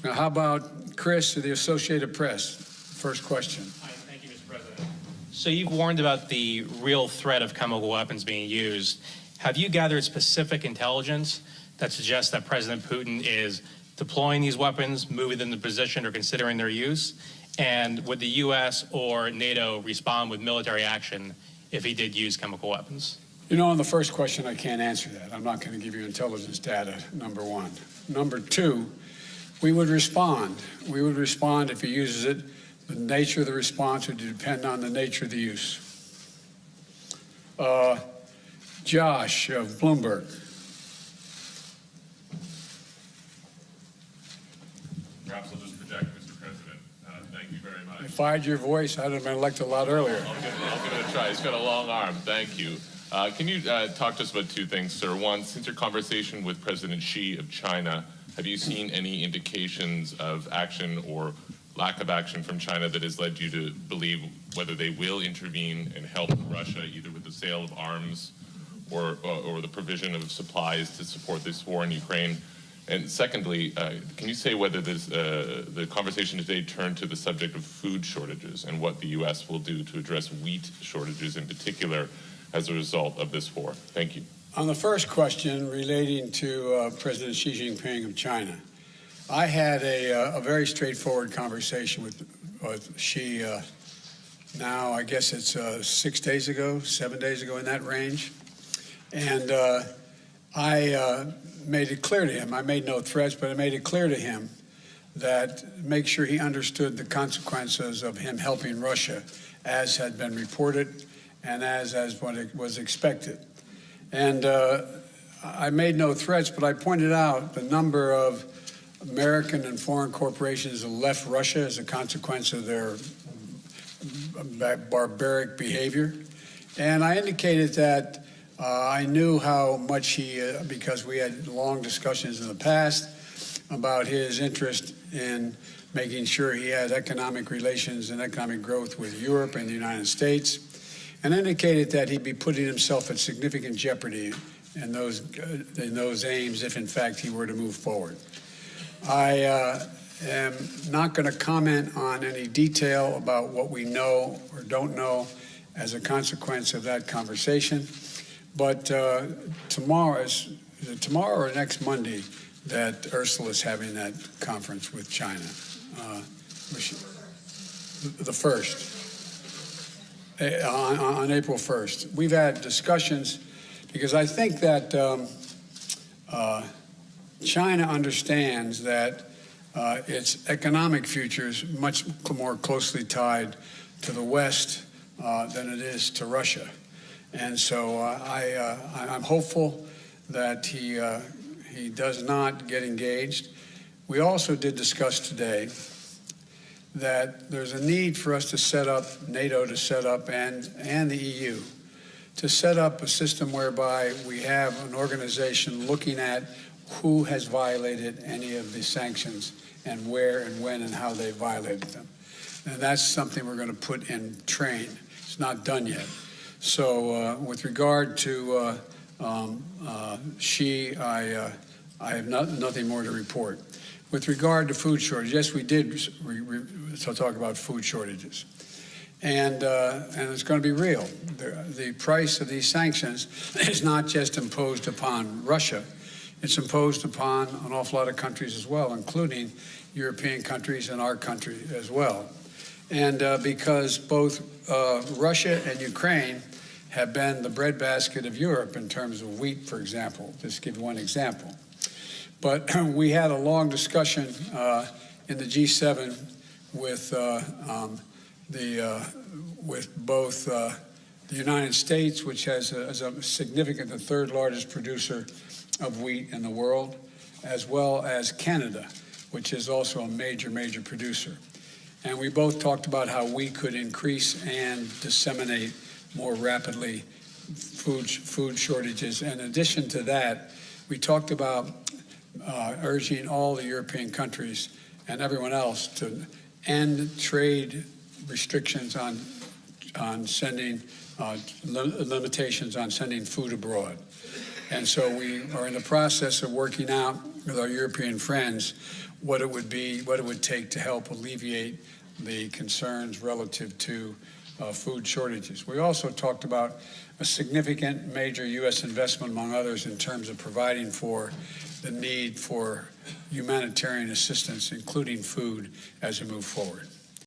Now, how about Chris of the Associated Press? First question. Hi, thank you, Mr. President. So you've warned about the real threat of chemical weapons being used. Have you gathered specific intelligence that suggests that President Putin is deploying these weapons, moving them to position, or considering their use? And would the U.S. or NATO respond with military action if he did use chemical weapons? You know, on the first question, I can't answer that. I'm not going to give you intelligence data, number one. Number two, we would respond. We would respond if he uses it. The nature of the response would depend on the nature of the use. Josh of Bloomberg. Perhaps I'll just project, Mr. President. Thank you very much. If I had your voice, I'd have been elected a lot earlier. I'll give it a try. He's got a long arm. Thank you. Can you talk to us about two things, sir? One, since your conversation with President Xi of China, have you seen any indications of action or lack of action from China that has led you to believe whether they will intervene and help Russia, either with the sale of arms or the provision of supplies to support this war in Ukraine? And secondly, can you say whether the conversation today turned to the subject of food shortages and what the U.S. will do to address wheat shortages in particular as a result of this war? Thank you. On the first question relating to President Xi Jinping of China, I had a very straightforward conversation with Xi now, I guess it's 6 days ago, 7 days ago, in that range. And I made it clear to him, I made no threats, but I made it clear to him that make sure he understood the consequences of him helping Russia, as had been reported and as what it was expected. And I made no threats, but I pointed out the number of American and foreign corporations that left Russia as a consequence of their barbaric behavior. And I indicated that I knew how much he, because we had long discussions in the past about his interest in making sure he had economic relations and economic growth with Europe and the United States, and indicated that he'd be putting himself at significant jeopardy in those aims if, in fact, he were to move forward. I am not going to comment on any detail about what we know or don't know as a consequence of that conversation. But tomorrow or next Monday that Ursula is having that conference with China. The first. On April 1st. We've had discussions because I think that China understands that its economic future is much more closely tied to the West than it is to Russia. And so I'm hopeful that he does not get engaged. We also did discuss today that there's a need for us to set up, NATO to set up, and the EU, to set up a system whereby we have an organization looking at who has violated any of the sanctions and where and when and how they violated them. And that's something we're going to put in train. It's not done yet. So with regard to Xi, I have nothing more to report. With regard to food shortage, yes, we did talk about food shortages. And it's going to be real. The price of these sanctions is not just imposed upon Russia. It's imposed upon an awful lot of countries as well, including European countries and our country as well. And because both Russia and Ukraine have been the breadbasket of Europe in terms of wheat, for example, just to give you one example. But we had a long discussion in the G7 with both the United States, which has a significant, the third largest producer of wheat in the world, as well as Canada, which is also a major producer. And we both talked about how we could increase and disseminate more rapidly food shortages. And in addition to that, we talked about urging all the European countries and everyone else to end trade restrictions on sending limitations on sending food abroad. And so we are in the process of working out with our European friends what it would take to help alleviate the concerns relative to food shortages. We also talked about a significant major U.S. investment, among others, in terms of providing for the need for humanitarian assistance, including food, as we move forward.